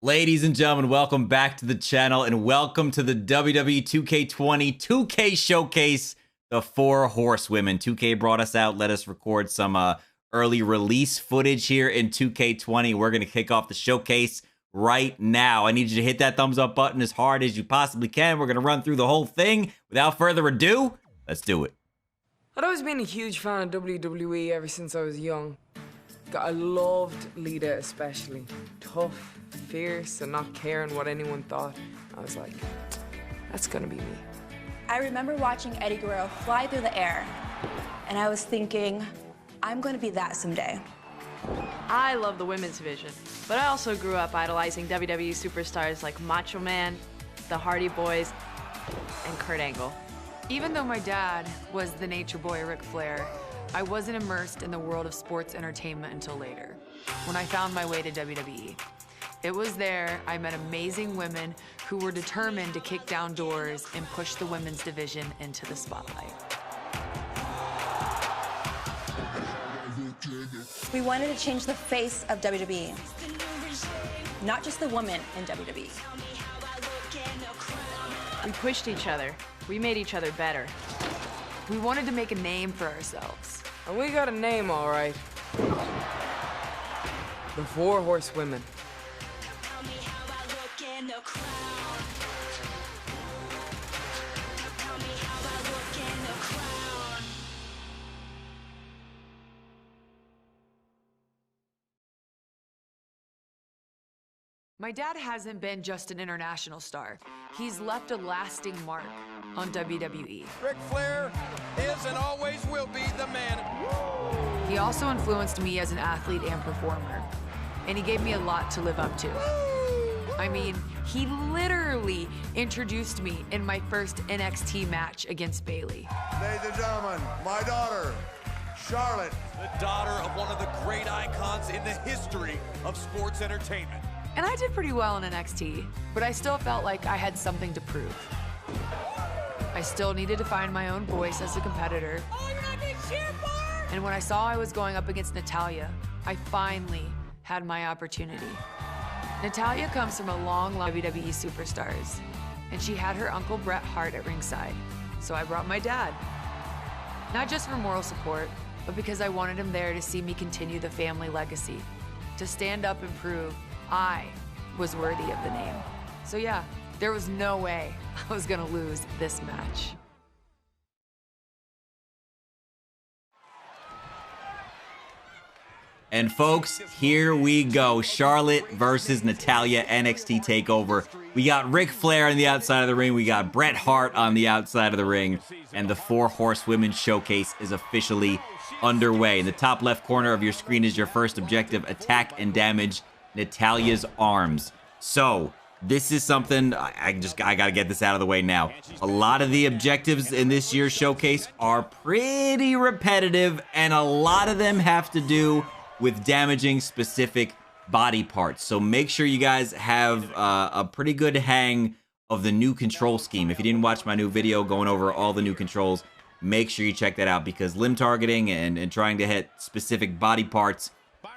Ladies and gentlemen, welcome back to the channel and welcome to the WWE 2K20 2K Showcase, the Four Horsewomen. 2K brought us out, let us record some early release footage here in 2K20. We're going to kick off the showcase right now. I need you to hit that thumbs up button as hard as you possibly can. We're going to run through the whole thing. Without further ado, let's do it. I'd always been a huge fan of WWE ever since I was young. I loved Lita especially. Tough, fierce, and not caring what anyone thought. I was like, that's gonna be me. I remember watching Eddie Guerrero fly through the air, and I was thinking, I'm gonna be that someday. I love the women's division, but I also grew up idolizing WWE superstars like Macho Man, the Hardy Boys, and Kurt Angle. Even though my dad was the nature boy Ric Flair, I wasn't immersed in the world of sports entertainment until later, when I found my way to WWE. It was there I met amazing women who were determined to kick down doors and push the women's division into the spotlight. We wanted to change the face of WWE, not just the woman in WWE. We pushed each other. We made each other better. We wanted to make a name for ourselves. And we got a name, all right. The Four Horsewomen. My dad hasn't been just an international star. He's left a lasting mark on WWE. Ric Flair is and always will be the man. He also influenced me as an athlete and performer, and he gave me a lot to live up to. I mean, he literally introduced me in my first NXT match against Bayley. Ladies and gentlemen, my daughter, Charlotte. The daughter of one of the great icons in the history of sports entertainment. And I did pretty well in NXT, but I still felt like I had something to prove. I still needed to find my own voice as a competitor. Oh, you're not being cheered for? And when I saw I was going up against Natalya, I finally had my opportunity. Natalya comes from a long line of WWE superstars, and she had her uncle Bret Hart at ringside. So I brought my dad. Not just for moral support, but because I wanted him there to see me continue the family legacy, to stand up and prove I was worthy of the name. So yeah, there was no way I was gonna lose this match. And folks, here we go. Charlotte versus Natalya, NXT TakeOver. We got Ric Flair on the outside of the ring. We got Bret Hart on the outside of the ring. And the Four Horsewomen Showcase is officially underway. In the top left corner of your screen is your first objective: attack and damage Natalya's arms. So this is something I gotta get this out of the way now. A lot of the objectives in this year's showcase are pretty repetitive, and a lot of them have to do with damaging specific body parts. So make sure you guys have a pretty good hang of the new control scheme. If you didn't watch my new video going over all the new controls, make sure you check that out, because limb targeting and trying to hit specific body parts,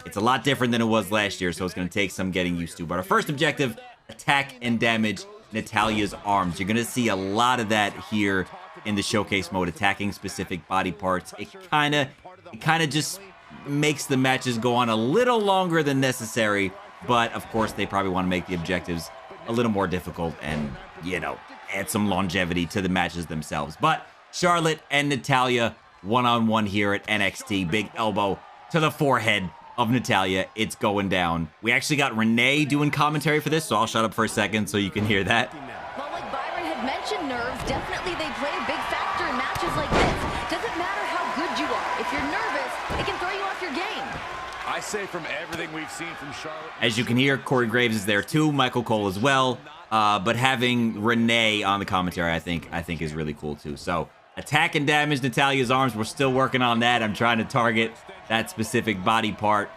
it's a lot different than it was last year, so it's going to take some getting used to. But our first objective, attack and damage Natalya's arms. You're going to see a lot of that here in the showcase mode, attacking specific body parts. It kind of just makes the matches go on a little longer than necessary, but of course they probably want to make the objectives a little more difficult and, you know, add some longevity to the matches themselves. But Charlotte and Natalya one-on-one here at NXT. Big elbow to the forehead of Natalya. It's going down. We actually got Renee doing commentary for this, so I'll shut up for a second so you can hear that. Well, like Byron had mentioned, nerves, definitely they play a big factor in matches like this. Doesn't matter how good you are. If you're nervous, it can throw you off your game. I say from everything we've seen from Charlotte. As you can hear, Corey Graves is there too, Michael Cole as well. But having Renee on the commentary, I think is really cool too. So attack and damage Natalya's arms. We're still working on that. I'm trying to target that specific body part.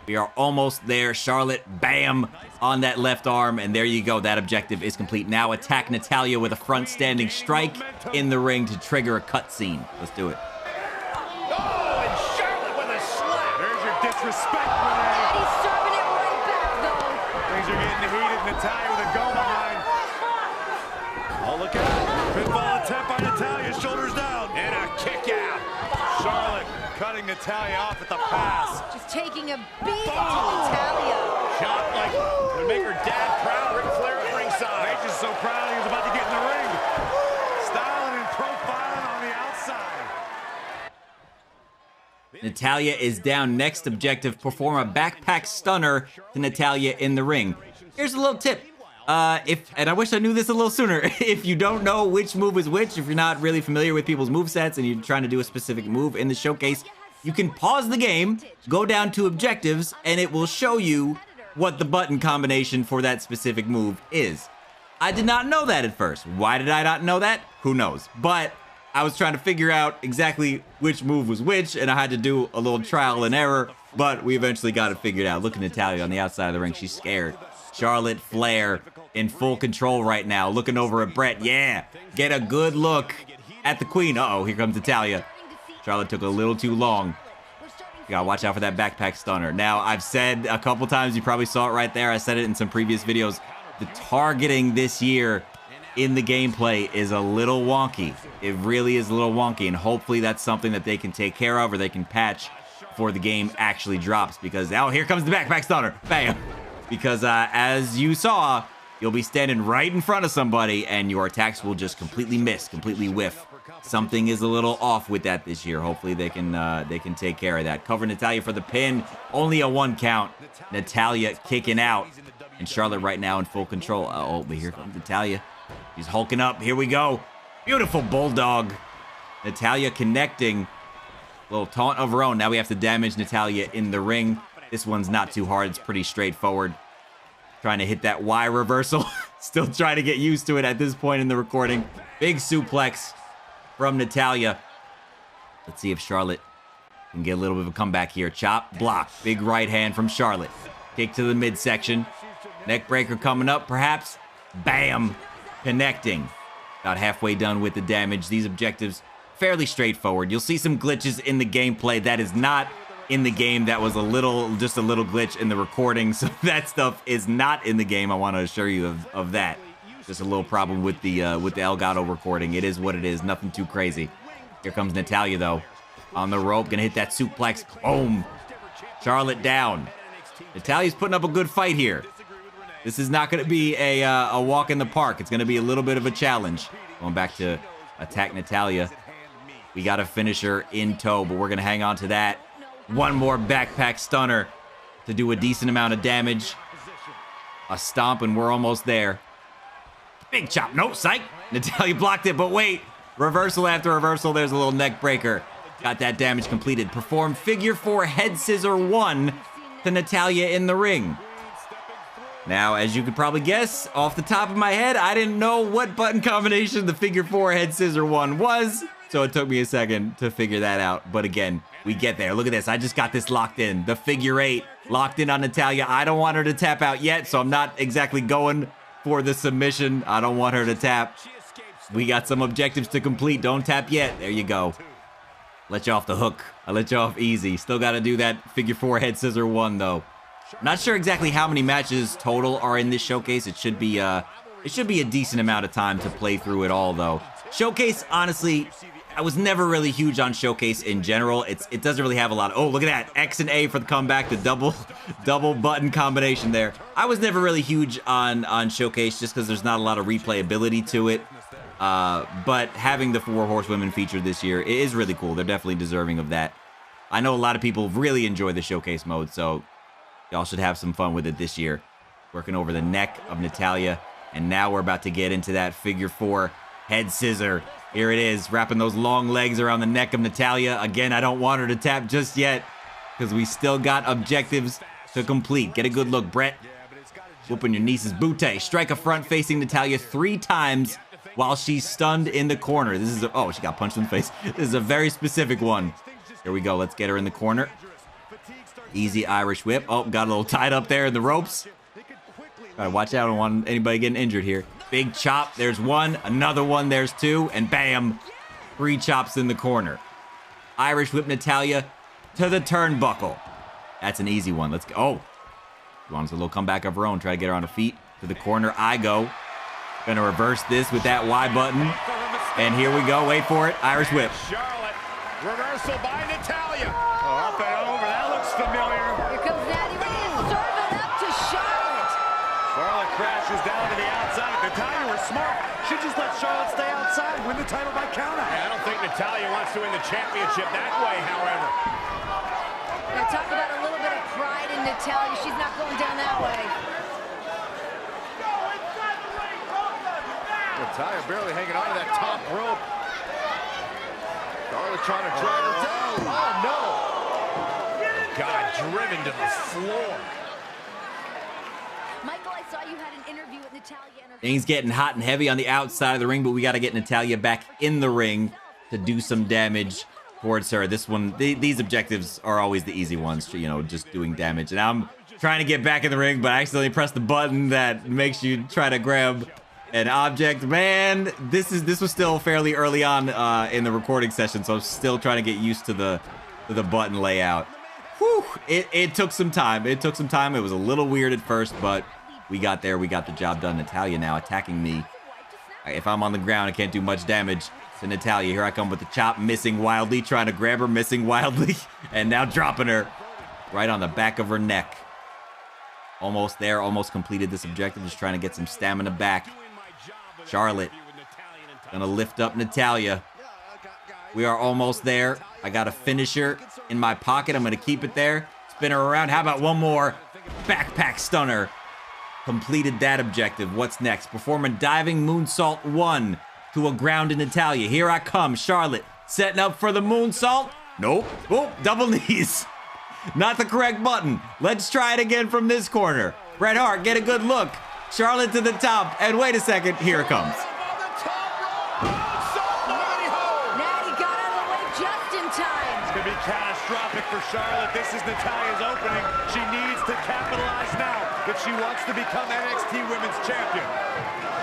We are almost there. Charlotte, bam, on that left arm, and there you go. That objective is complete. Now attack Natalya with a front standing strike in the ring to trigger a cutscene. Let's do it. Oh, and Charlotte with a slap. There's your disrespect, And Renee. he's serving it right back, though. Things are getting heated. defeated Natalya with a go behind. Oh, look out. Pinfall attempt by Natalya, shoulders down. And a kick out. Charlotte cutting Natalya off at the pass. Just taking a beating to Natalya. Shot like would make her dad proud. Ric Flair at ringside. Paige is so proud he was about to get in the ring. Styling and profiling on the outside. Natalya is down. Next objective, perform a backpack stunner to Natalya in the ring. Here's a little tip. And I wish I knew this a little sooner. If you don't know which move is which, if you're not really familiar with people's movesets and you're trying to do a specific move in the showcase, you can pause the game, go down to objectives, and it will show you what the button combination for that specific move is. I did not know that at first. Why did I not know that? Who knows? But I was trying to figure out exactly which move was which, and I had to do a little trial and error, but we eventually got it figured out. Look at Natalya on the outside of the ring. She's scared. Charlotte Flair in full control right now, looking over at Brett. Yeah, get a good look at the queen. Uh-oh, here comes Natalya. Charlotte took a little too long. You gotta watch out for that backpack stunner. Now, I've said a couple times, you probably saw it right there. I said it in some previous videos. The targeting this year in the gameplay is a little wonky. It really is a little wonky, and hopefully that's something that they can take care of or they can patch before the game actually drops, because, oh, here comes the backpack stunner. Bam. Because as you saw, you'll be standing right in front of somebody and your attacks will just completely miss, completely whiff. Something is a little off with that this year. Hopefully they can take care of that. Cover Natalya for the pin. Only a 1 count. Natalya kicking out. And Charlotte right now in full control. Oh, but here comes Natalya. She's hulking up. Here we go. Beautiful bulldog. Natalya connecting. Little taunt of her own. Now we have to damage Natalya in the ring. This one's not too hard. It's pretty straightforward. Trying to hit that Y reversal. Still trying to get used to it at this point in the recording. Big suplex from Natalya. Let's see if Charlotte can get a little bit of a comeback here. Chop, block. Big right hand from Charlotte. Kick to the midsection. Neck breaker coming up, perhaps. Bam! Connecting. About halfway done with the damage. These objectives, fairly straightforward. You'll see some glitches in the gameplay. That is not in the game. That was just a little glitch in the recording. So that stuff is not in the game. I want to assure you of that. Just a little problem with the Elgato recording. It is what it is. Nothing too crazy. Here comes Natalya, though. On the rope. Gonna hit that suplex. Boom. Charlotte down. Natalya's putting up a good fight here. This is not going to be a walk in the park. It's going to be a little bit of a challenge. Going back to attack Natalya. We got to finish her in tow, but we're going to hang on to that. One more backpack stunner to do a decent amount of damage. A stomp, and we're almost there. Big chop. No, psych. Natalya blocked it, but wait. Reversal after reversal. There's a little neck breaker. Got that damage completed. Perform figure 4 head scissor 1 to Natalya in the ring. Now, as you could probably guess, off the top of my head, I didn't know what button combination the figure 4 head scissor 1 was, so it took me a second to figure that out. But again, we get there. Look at this. I just got this locked in. The figure 8 locked in on Natalya. I don't want her to tap out yet, so I'm not exactly going for the submission. I don't want her to tap. We got some objectives to complete. Don't tap yet. There you go. Let you off the hook. I let you off easy. Still got to do that figure 4 head scissor 1, though. Not sure exactly how many matches total are in this showcase. It should be a decent amount of time to play through it all, though. Showcase, honestly, I was never really huge on Showcase in general. It doesn't really have a lot of, oh, look at that. X and A for the comeback, the double button combination there. I was never really huge on Showcase just because there's not a lot of replayability to it. But having the 4 horsewomen featured this year is really cool. They're definitely deserving of that. I know a lot of people really enjoy the Showcase mode, so y'all should have some fun with it this year. Working over the neck of Natalya. And now we're about to get into that figure 4 head scissor. Here it is, wrapping those long legs around the neck of Natalya. Again, I don't want her to tap just yet because we still got objectives to complete. Get a good look, Brett. Whooping your niece's bootay. Strike a front facing Natalya 3 times while she's stunned in the corner. This is oh, she got punched in the face. This is a very specific one. Here we go. Let's get her in the corner. Easy Irish whip. Oh, got a little tied up there in the ropes. Gotta watch out. I don't want anybody getting injured here. Big chop. There's 1. Another one. There's 2. And bam. 3 chops in the corner. Irish whip Natalya to the turnbuckle. That's an easy one. Let's go. Oh. She wants a little comeback of her own. Try to get her on her feet. To the corner I go. Gonna reverse this with that Y button. And here we go. Wait for it. Irish whip. Charlotte. Reversal by Natalya. Oh, up and over. That looks familiar. Here comes Natty ready to serve it up to Charlotte. Charlotte crashes down to the outside. Natalya was smart. She just let Charlotte stay outside, win the title by countout. Yeah, I don't think Natalya wants to win the championship that way, however. Now talk about a little bit of pride in Natalya. She's not going down that way. Natalya barely hanging on to that top rope. Charlotte trying to drag her down. Oh, no. God, driven to the floor. Michael, I saw you had an interview with Natalya and her... Things getting hot and heavy on the outside of the ring, but we got to get Natalya back in the ring to do some damage towards her. This one, these objectives are always the easy ones, you know, just doing damage. And I'm trying to get back in the ring, but I accidentally pressed the button that makes you try to grab an object. Man, this was still fairly early on in the recording session, so I'm still trying to get used to the button layout. Whew, it took some time. It took some time. It was a little weird at first, but we got there. We got the job done. Natalya now attacking me. If I'm on the ground, I can't do much damage to Natalya. Here I come with the chop, missing wildly, trying to grab her, missing wildly, and now dropping her right on the back of her neck. Almost there, almost completed this objective. Just trying to get some stamina back. Charlotte gonna lift up Natalya. We are almost there. I got a finisher in my pocket. I'm gonna keep it there. Spin her around. How about one more? Backpack stunner. Completed that objective. What's next? Perform a diving moonsault 1 to a grounded Natalya. Here I come. Charlotte setting up for the moonsault. Nope. Oh, double knees. Not the correct button. Let's try it again from this corner. Bret Hart, get a good look. Charlotte to the top, and wait a second, here it comes. Natty got out of the way just in time. It's going to be catastrophic for Charlotte. This is Natalya's opening. She needs to capitalize now if she wants to become NXT Women's Champion.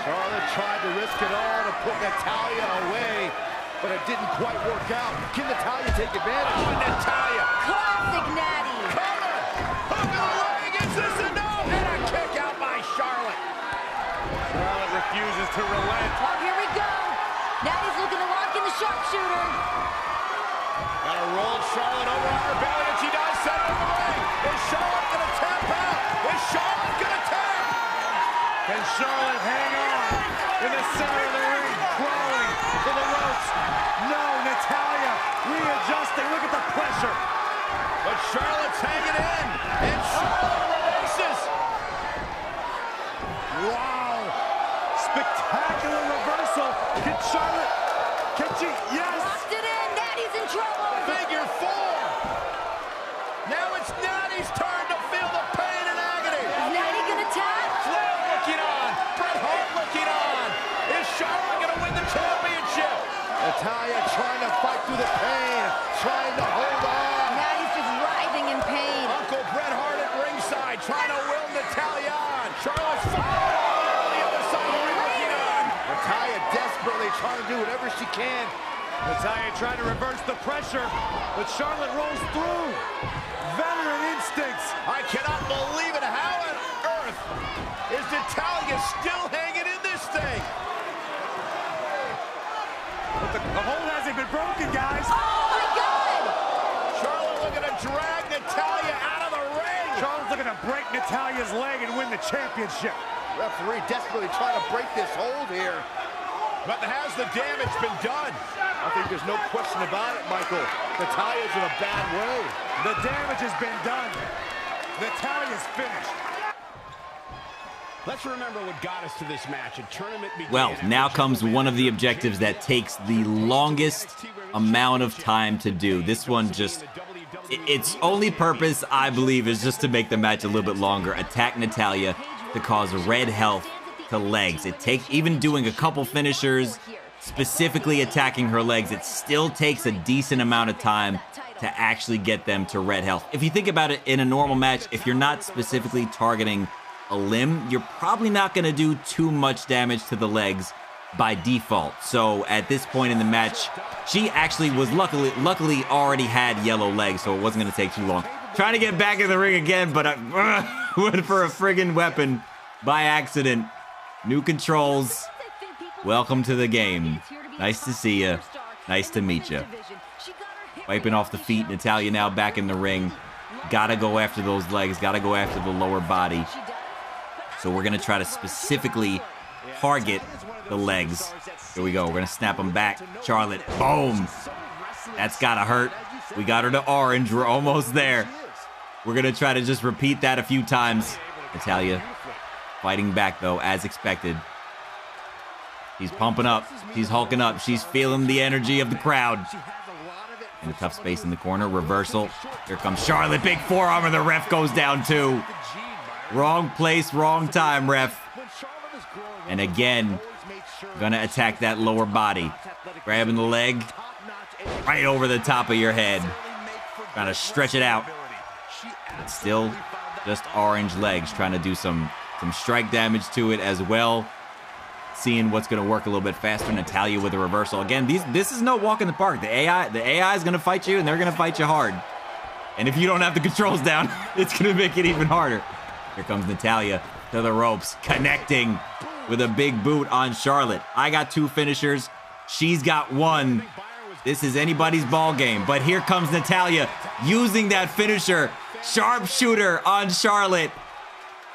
Charlotte tried to risk it all to put Natalya away, but it didn't quite work out. Can Natalya take advantage? Oh, Natalya! Classic Natty. Cover! Hook of the leg against this and no! And a kick out by Charlotte. Charlotte refuses to relent. Oh, here we go. Natty's looking to lock in the sharpshooter. Gotta roll Charlotte over on her belly, and she does set her in the ring. Is Charlotte gonna tap out? Is Charlotte gonna tap? Can Charlotte hang on in the center of the ring, crawling to the ropes? No, Natalya readjusting. Look at the pressure. But Charlotte's hanging in, and Charlotte releases. Wow. Spectacular reversal. Can Charlotte, can she? Yes. Locked it in. Natty's in trouble. Figure 4. Now it's Natty's turn to feel the pain and agony. Is Natty gonna tap? Flair looking on. Bret Hart looking on. Is Charlotte gonna win the championship? Natalya trying to fight through the pain, trying to hold on. Natty's just writhing in pain. Uncle Bret Hart at ringside trying to will Natalya on. Charlotte's fighting on the other side of the ring looking on. Natalya desperately trying to do whatever she can. Natalya trying to reverse the pressure, but Charlotte rolls through. Veteran instincts. I cannot believe it. How on earth is Natalya still hanging in this thing? But the hold hasn't been broken, guys. Oh my God! Charlotte looking to drag Natalya out of the ring. Charlotte's looking to break Natalya's leg and win the championship. Referee desperately trying to break this hold here. But has the damage been done? I think there's no question about it, Michael. Natalya's in a bad way. The damage has been done. Natalya's finished. Let's remember what got us to this match. A tournament began. Well, now comes one of the objectives that takes the longest amount of time to do. This one just, its only purpose, I believe, is just to make the match a little bit longer. Attack Natalya to cause red health to legs. It takes, even doing a couple finishers, specifically attacking her legs, it still takes a decent amount of time to actually get them to red health. If you think about it, in a normal match, if you're not specifically targeting a limb, you're probably not going to do too much damage to the legs by default. So at this point in the match, she actually was luckily already had yellow legs, so it wasn't going to take too long. Trying to get back in the ring again, but I went for a friggin' weapon by accident. New controls. Welcome to the game. Nice to see you. Nice to meet you. Wiping off the feet. Natalya now back in the ring. Gotta go after those legs. Gotta go after the lower body. So we're gonna try to specifically target the legs. Here we go. We're gonna snap them back. Charlotte. Boom. That's gotta hurt. We got her to orange. We're almost there. We're gonna try to just repeat that a few times. Natalya fighting back though, as expected. She's pumping up. She's hulking up. She's feeling the energy of the crowd. In a tough space in the corner. Reversal. Here comes Charlotte. Big forearm. The ref goes down too. Wrong place, wrong time, ref. And again, gonna attack that lower body. Grabbing the leg. Right over the top of your head. Trying to stretch it out. It's still just orange legs. Trying to do some strike damage to it as well. Seeing what's going to work a little bit faster. Natalya with a reversal. Again, this is no walk in the park. The AI is going to fight you, and they're going to fight you hard. And if you don't have the controls down, it's going to make it even harder. Here comes Natalya to the ropes, connecting with a big boot on Charlotte. I got 2 finishers. She's got 1. This is anybody's ball game. But here comes Natalya using that finisher. Sharpshooter on Charlotte.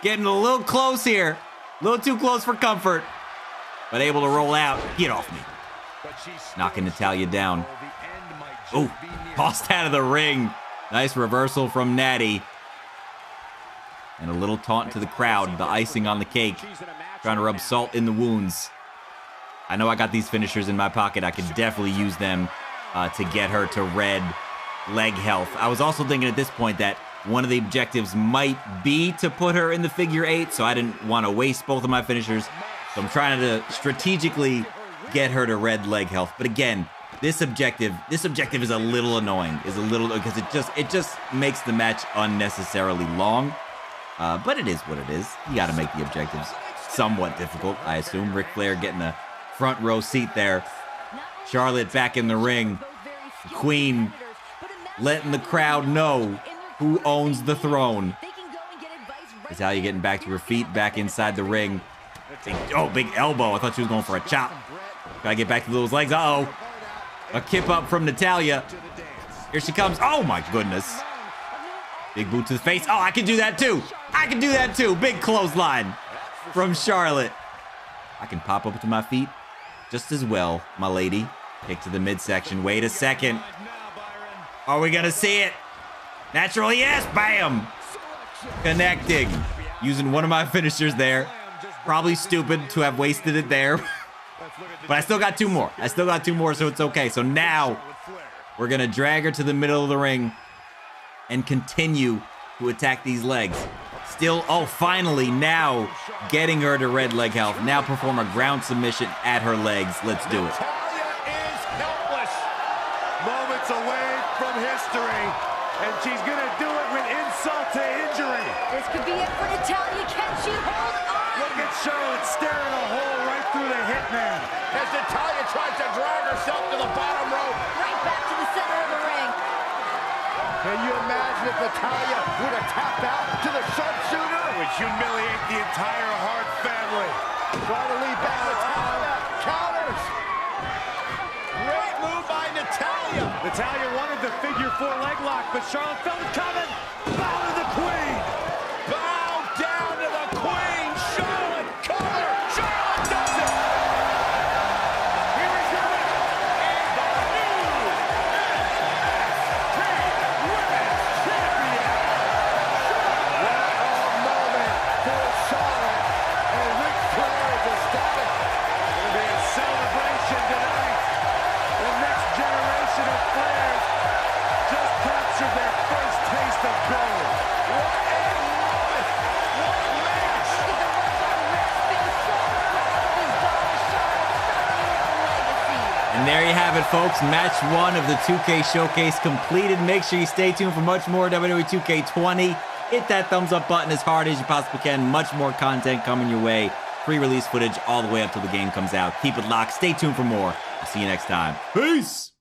Getting a little close here. A little too close for comfort. But able to roll out. Get off me. Knocking Natalya down. Oh, tossed out of the ring. Nice reversal from Natty. And a little taunt to the crowd. The icing on the cake. Trying to rub salt in the wounds. I know I got these finishers in my pocket. I could definitely use them to get her to red leg health. I was also thinking at this point that one of the objectives might be to put her in the figure 8, so I didn't want to waste both of my finishers. So I'm trying to strategically get her to red leg health. But again, this objective is a little annoying. Because it just makes the match unnecessarily long. But it is what it is. You got to make the objectives somewhat difficult, I assume. Ric Flair getting a front row seat there. Charlotte back in the ring. Queen letting the crowd know who owns the throne. Natalya getting back to her feet, back inside the ring. Big elbow. I thought she was going for a chop. Gotta get back to those legs. Uh-oh. A kip up from Natalya. Here she comes. Oh, my goodness. Big boot to the face. Oh, I can do that too. I can do that too. Big clothesline from Charlotte. I can pop up to my feet just as well, my lady. Kick to the midsection. Wait a second. Are we going to see it? Natural, yes. Bam. Connecting. Using one of my finishers there. Probably stupid to have wasted it there. But I still got 2 more. So it's okay. So now we're going to drag her to the middle of the ring and continue to attack these legs. Still, oh, finally, now getting her to red leg health. Now perform a ground submission at her legs. Let's do it. Natalya is helpless. Moments away from history, and she's going to do it with insult to injury. This could be it for Natalya. Can she hold on? Look at Charlotte staring a hole right through the hitman. As Natalya tries to drag herself to the bottom rope. Right back to the center of the ring. Can you imagine if Natalya would have tapped out to the sharpshooter? It would humiliate the entire Hart family. Trying to lead back Natalya. Counters. Great move by Natalya. Natalya wanted the figure 4 leg lock, but Charlotte felt it coming. Bow to the Queen. Bow down to the Queen. Charlotte, cover. Charlotte does it. Here we go. And the new Women's Champion. What a moment for Charlotte. And Ric Flair is ecstatic. It'll be a celebration tonight. The next generation of Flairs just captured their first taste of gold. What a moment! What a match! And there you have it, folks. Match 1 of the 2K Showcase completed. Make sure you stay tuned for much more WWE 2K20. Hit that thumbs up button as hard as you possibly can. Much more content coming your way. Pre-release footage all the way up till the game comes out. Keep it locked. Stay tuned for more. I'll see you next time. Peace!